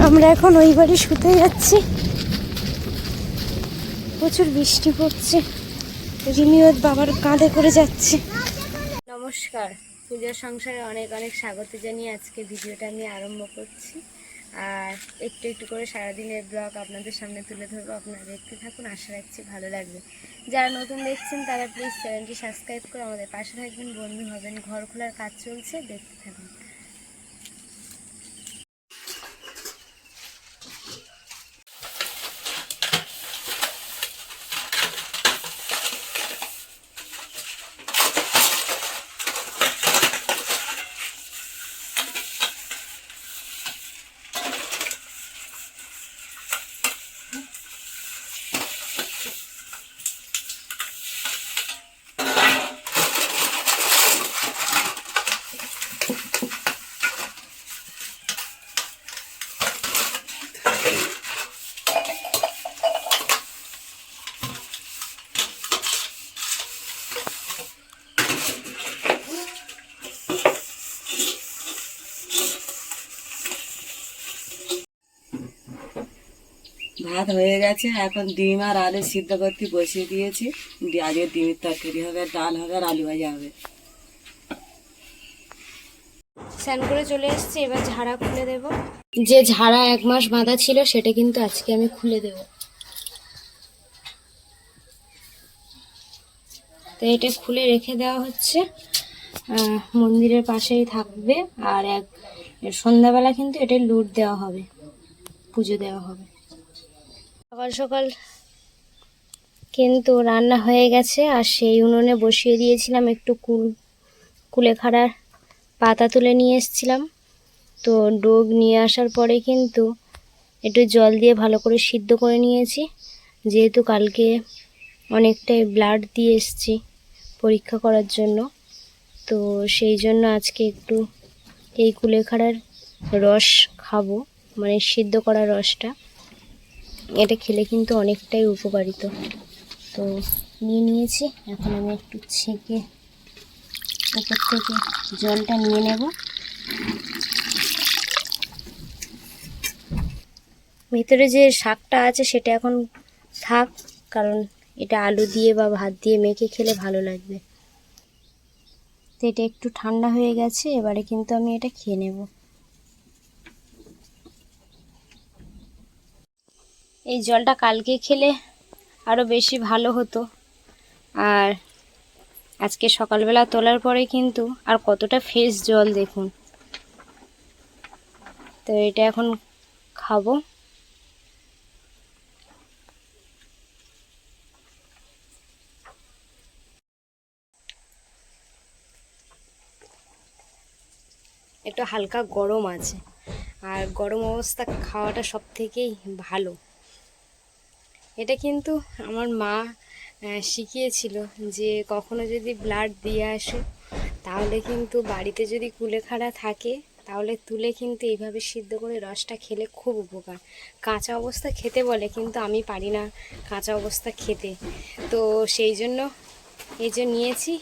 আমরা এখন ওই বাড়ি শুতে যাচ্ছি। প্রচুর বৃষ্টি পড়ছে। রিমি ওর বাবার কাঁধে করে যাচ্ছে। নমস্কার, পূজার সংসারে অনেক অনেক স্বাগত জানিয়ে আজকে ভিডিওটা আমি আরম্ভ করছি। আর একটু একটু করে সারাদিনের ব্লগ আপনাদের সামনে তুলে ধরবো। আপনারা দেখতে থাকুন, আশা রাখছি ভালো লাগবে। যারা নতুন দেখছেন তারা প্লিজ চ্যানেলটি সাবস্ক্রাইব করে আমাদের পাশে থাকবেন, বন্ধু হবেন। ঘর খোলার কাজ চলছে, দেখতে থাকুন। ভাত হয়ে গেছে, এখন ডিম আর আলু সিদ্ধ করতে বসিয়ে দিয়েছি। আজকে ডিমের তরকারি হবে, ডাল হবে আর আলু ভাজা হবে। স্নান করে চলে এসেছি, এবার ঝাড়া খুলে দেব। যে ঝাড়া 1 মাস বাঁধা ছিল সেটা কিন্তু আজকে আমি খুলে দেব। তো এটা খুলে রেখে দেওয়া হচ্ছে, মন্দিরের পাশেই থাকবে। আর সন্ধ্যাবেলা কিন্তু এটা লুট দেওয়া হবে, পুজো দেওয়া হবে। সকাল সকাল কিন্তু রান্না হয়ে গেছে, আর সেই উনুনে বসিয়ে দিয়েছিলাম একটু কুলেখাড়ার পাতা তুলে নিয়ে এসেছিলাম। তো ডোগ নিয়ে আসার পরে কিন্তু একটু জল দিয়ে ভালো করে সিদ্ধ করে নিয়েছি, যেহেতু কালকে অনেকটাই ব্লাড দিয়ে এসেছি পরীক্ষা করার জন্য। তো সেই জন্য আজকে একটু এই কুলেখাড়ার রস খাবো, মানে সিদ্ধ করা রসটা। এটা খেলে কিন্তু অনেকটাই উপকারিত। তো নিয়েছি, এখন আমি একটু ছেঁকে উপর থেকে জলটা নিয়ে নেব। ভিতরে যে শাকটা আছে সেটা এখন থাক, কারণ এটা আলু দিয়ে বা ভাত দিয়ে মেখে খেলে ভালো লাগবে। তো এটা একটু ঠান্ডা হয়ে গেছে, এবারে কিন্তু আমি এটা খেয়ে নেব। এই জলটা কালকে খেলে আরও বেশি ভালো হতো, আর আজকে সকালবেলা তোলার পরে কিন্তু আর কতটা ফ্রেশ জল দেখুন। তো এটা এখন খাবো। একটু হালকা গরম আছে, আর গরম অবস্থা খাওয়াটা সব থেকেই ভালো। এটা কিন্তু আমার মা শিখিয়েছিল যে কখনো যদি ব্লাড দিয়ে আসে তাহলে কিন্তু বাড়িতে যদি কুলেখাড়া থাকে তাহলে তুলে কিন্তু এইভাবে সিদ্ধ করে রসটা খেলে খুব উপকার। কাঁচা অবস্থা খেতে বলে, কিন্তু আমি পারি না কাঁচা অবস্থা খেতে। তো সেই জন্য এই যে নিয়েছি,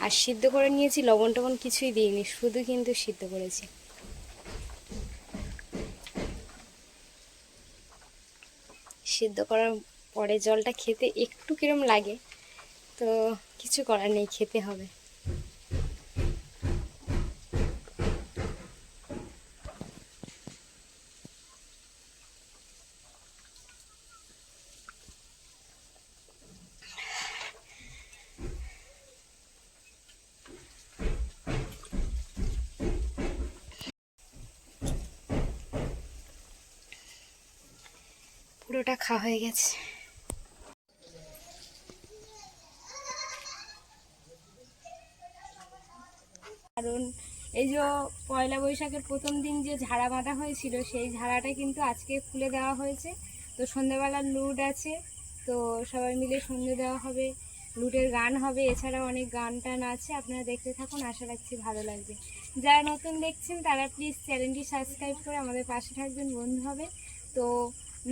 আর সিদ্ধ করে নিয়েছি, লবণ টবণ কিছুই দিইনি, শুধু কিন্তু সিদ্ধ করেছি। সিদ্ধ করার পরে জলটা খেতে একটু কিরম লাগে, তো কিছু করার নেই, খেতে হবে। পুরোটা খাওয়া হয়ে গেছে। কারণ এই যে পয়লা বৈশাখের প্রথম দিন যে ঝাড়া বাঁধা হয়েছিল সেই ঝাড়াটা কিন্তু আজকে খুলে দেওয়া হয়েছে। তো সন্ধ্যাবেলা লুট আছে, তো সবাই মিলে সন্ধে দেওয়া হবে, লুটের গান হবে, এছাড়াও অনেক গান টান আছে। আপনারা দেখতে থাকুন, আশা রাখছি ভালো লাগবে। যারা নতুন দেখছেন তারা প্লিজ চ্যানেলটি সাবস্ক্রাইব করে আমাদের পাশে থাকবেন, বন্ধু হবে। তো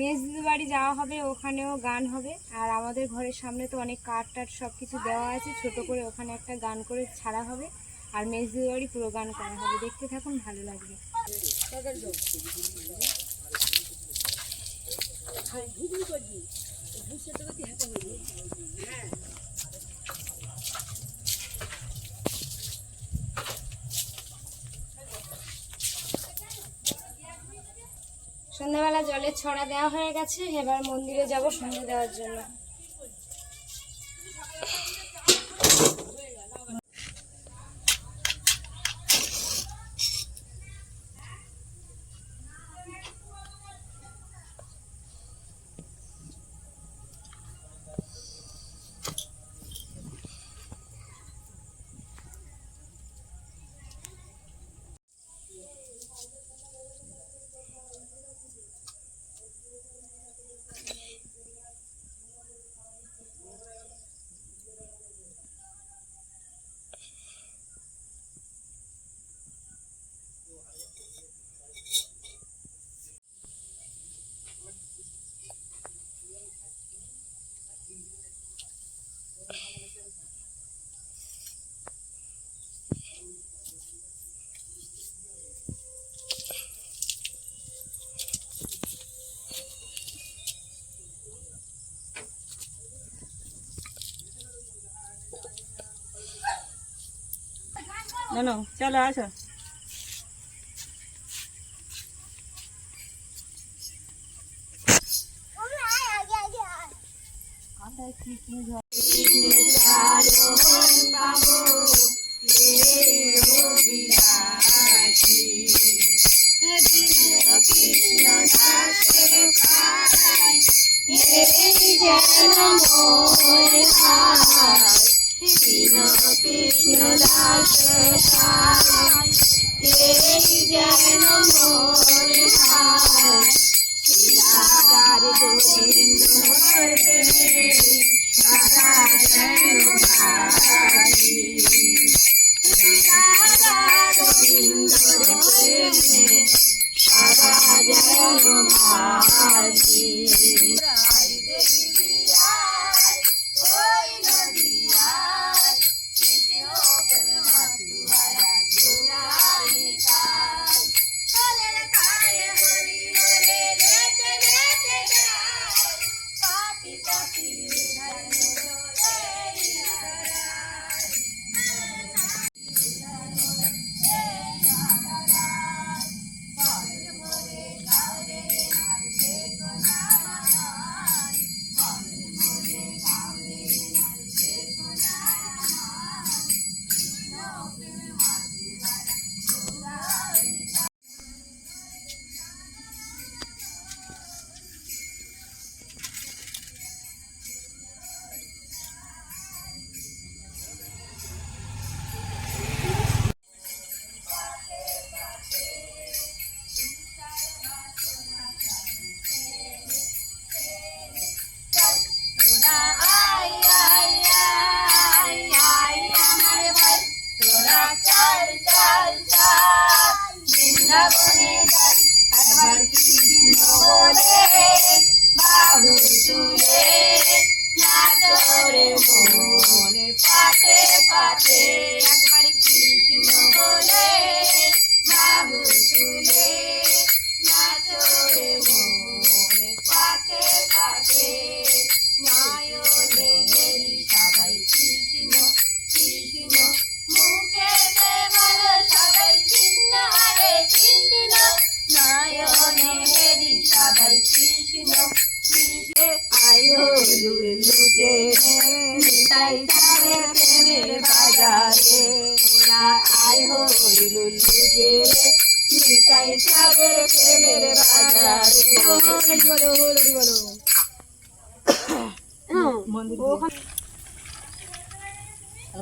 মেজদিদির বাড়ি যাওয়া হবে, ওখানেও গান হবে। আর আমাদের ঘরের সামনে তো অনেক কাঠ টাট সব কিছু দেওয়া আছে, ছোট করে ওখানে একটা গান করে ছাড়া হবে, আর মেজদিদির বাড়ি পুরো গান করা হবে। দেখতে থাকুন, ভালো লাগবে। সন্ধ্যাবেলা জলের ছড়া দেওয়া হয়ে গেছে, এবার মন্দিরে যাব সন্ধ্যে দেওয়ার জন্য। না চলো আসো।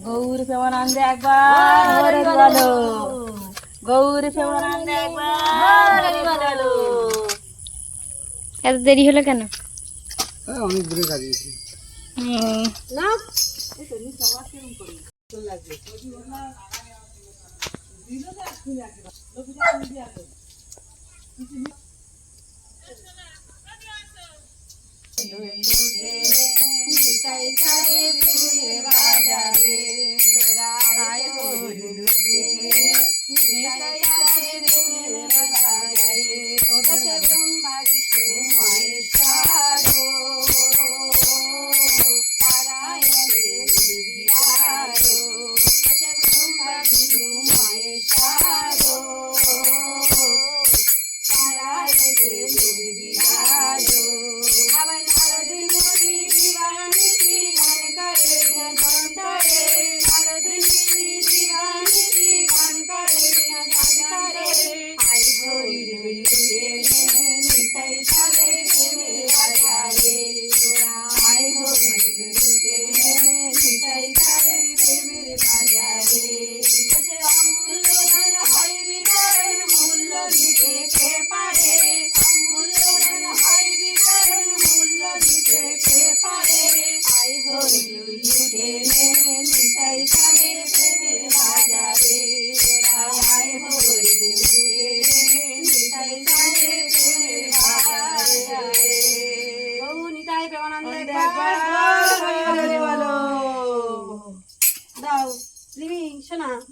গৌর প্রেমানন্দে একবার বলো, গৌর প্রেমানন্দে একবার বলো। এত দেরি হলো কেন? অনেক দূরে কাটিয়েছি। না ব্রহ্মা বিষ্ণু মহেশ্বর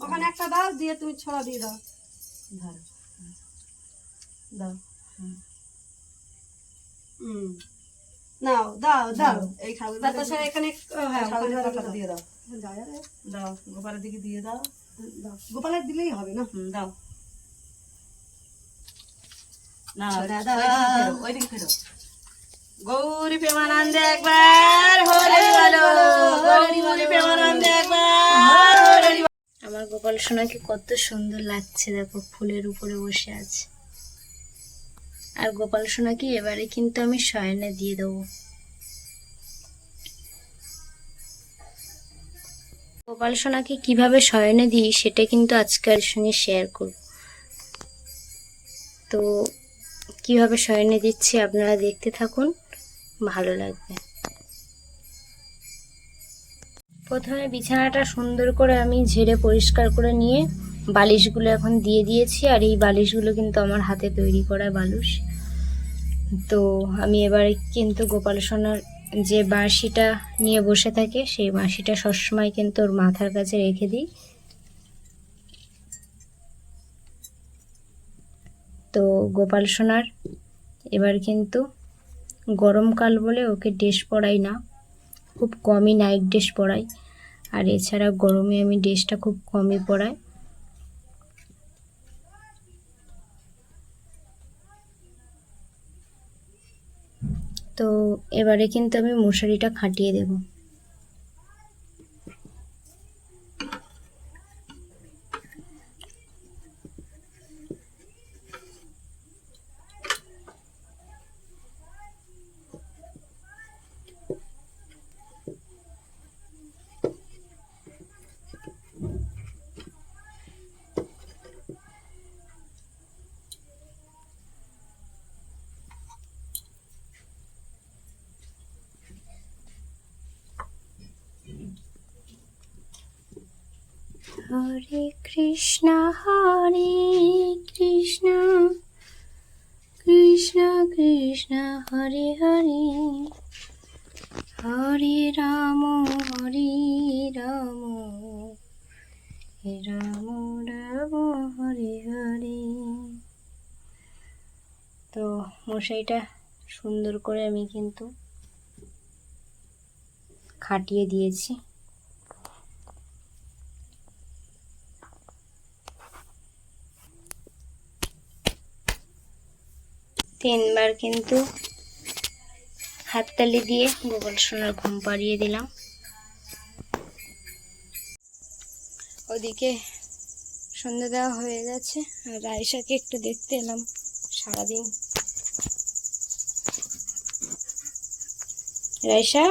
ওখানে একটা দাও, দিয়ে তুমি ছড়া দিয়ে দাও। ধরো, দাও। নাও, দাও দাও, এই বাতাসা এখানে, হ্যাঁ ওখানে পাতাটা দিয়ে দাও, যায় রে। দাও গোপালের দিকে দিয়ে দাও। দাও, গোপালের দিলেই হবে না? দাও না, দাও। ওইদিকে ফেরো। গৌরী প্রেমানন্দে একবার হরি বলো, গৌরী প্রেমানন্দে একবার হরি বলো। আমার গোপাল সোনাকে কত সুন্দর লাগছে, দেখো ফুলের উপরে বসে আছে। আর গোপাল সোনাকে এবারে কিন্তু আমি শয়নে দিয়ে দেবো। গোপাল সোনাকে কিভাবে শয়নে দিই সেটা কিন্তু আজকের সঙ্গে শেয়ার করব। তো কিভাবে শয়নে দিচ্ছি আপনারা দেখতে থাকুন, ভালো লাগবে। প্রথমে বিছানাটা সুন্দর করে আমি ঝেড়ে পরিষ্কার করে নিয়ে বালিশগুলো এখন দিয়ে দিয়েছি। আর এই বালিশগুলো কিন্তু আমার হাতে তৈরি করা বালিশ। তো আমি এবারে কিন্তু গোপাল সোনার যে বাঁশিটা নিয়ে বসে থাকে সেই বাঁশিটা সবসময় কিন্তু ওর মাথার কাছে রেখে দিই। তো গোপাল সোনার এবার কিন্তু গরমকাল বলে ওকে ড্রেস পরাই না, খুব কমই নাইট ড্রেস পরাই। আর এছাড়া গরমে আমি ড্রেসটা খুব কমই পরাই। তো এবারে কিন্তু আমি মশারিটা খাটিয়ে দেব। হরে কৃষ্ণ কৃষ্ণ কৃষ্ণ হরে হরে, হরে রাম রাম রাম হরে হরে। তো মশারিটা সুন্দর করে আমি কিন্তু খাটিয়ে দিয়েছি। তিনবার কিন্তু হাততালি দিয়ে গোপাল সোনার ঘুম পাড়িয়ে দিলাম। ওদিকে সন্ধ্যা দেওয়া হয়ে গেছে, আর রাইসাকে একটু দেখতে এলাম সারাদিন। রাইসা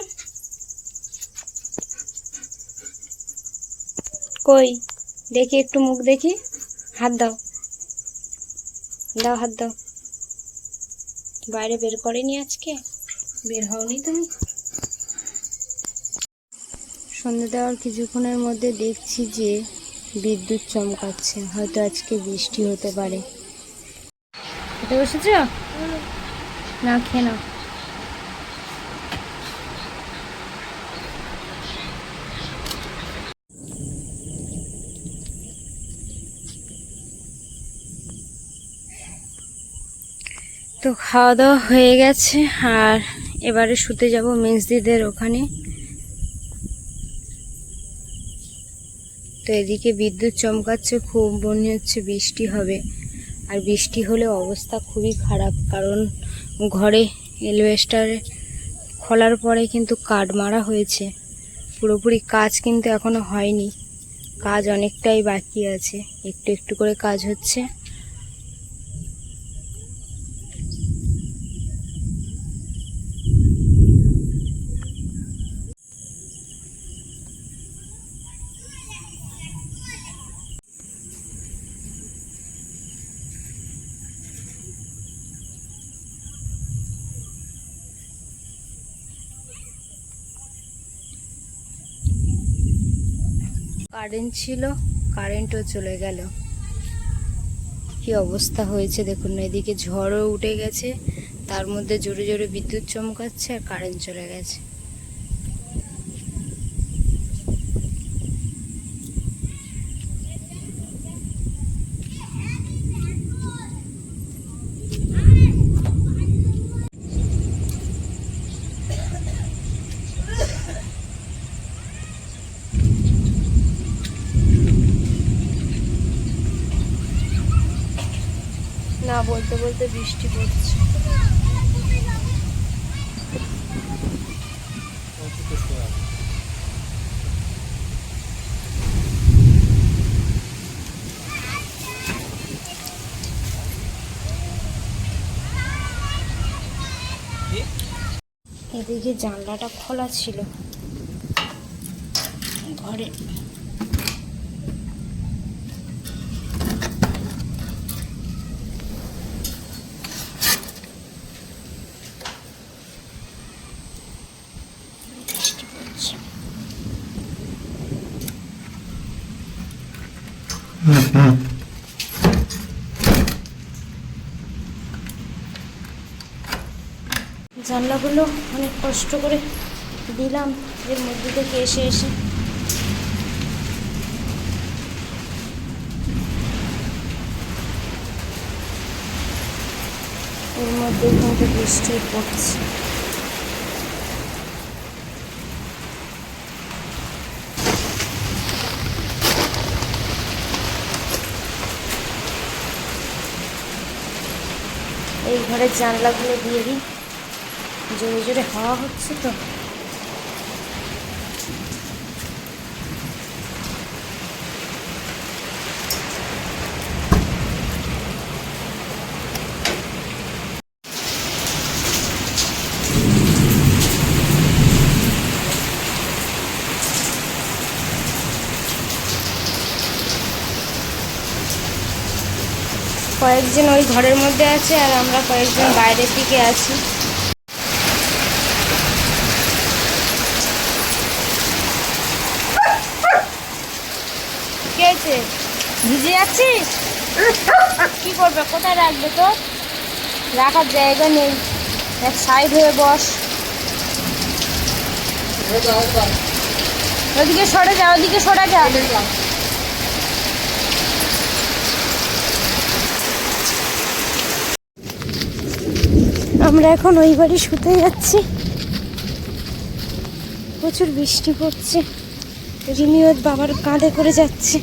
কই দেখি, একটু মুখ দেখি, হাত দাও, দাও হাত দাও। বাইরে বের করেনি আজকে, বের হওনি তুমি? সন্ধ্যা দেওয়ার কিছুক্ষণের মধ্যে দেখছি যে বিদ্যুৎ চমকাচ্ছে, হয়তো আজকে বৃষ্টি হতে পারে। খেতে বসেছ? না খেয়ে নাও। তো খাওয়া দাওয়া হয়ে গেছে, আর এবারে শুতে যাব মেজদিদের ওখানে। তো এদিকে বিদ্যুৎ চমকাচ্ছে খুব, মনে হচ্ছে বৃষ্টি হবে। আর বৃষ্টি হলে অবস্থা খুবই খারাপ, কারণ ঘরে এলবেস্টার খোলার পরে কিন্তু কাঠ মারা হয়েছে, পুরোপুরি কাজ কিন্তু এখনো হয়নি, কাজ অনেকটাই বাকি আছে, একটু একটু করে কাজ হচ্ছে। কারেন্ট ছিল, কারেন্টও চলে গেল। কি অবস্থা হয়েছে দেখুন, এদিকে ঝড়ও উঠে গেছে, তার মধ্যে জোরে জোরে বিদ্যুৎ চমকাচ্ছে আর কারেন্ট চলে গেছে। না বলতে বলতে বৃষ্টি পড়ছে। এদিকে জানলাটা খোলা ছিল ঘরে। বৃষ্টি পড়ছে। জানলাগুলো অনেক কষ্ট করে দিলাম এর মধ্যে থেকে এসে এসে। এর মধ্যে কিন্তু বৃষ্টি পড়ছে। এই ঘরের জানলাগুলো দিয়ে দিই, জোরে জোরে হাওয়া হচ্ছে তো। কয়েকজন ওই ঘরের মধ্যে আছে আর আমরা কয়েকজন বাইরের দিকে আছি। কি হয়েছে? ভিজে যাচ্ছিস? কি করবে? কোথায় রাখবে? তো রাখার জায়গা নেই, এক সাইড হয়ে বস। ওদিকে সরে যা, ওদিকে সরে যা। আমরা এখন ওই বাড়ি শুতে যাচ্ছি। প্রচুর বৃষ্টি পড়ছে। রিমি ওর বাবার কাঁধে করে যাচ্ছে।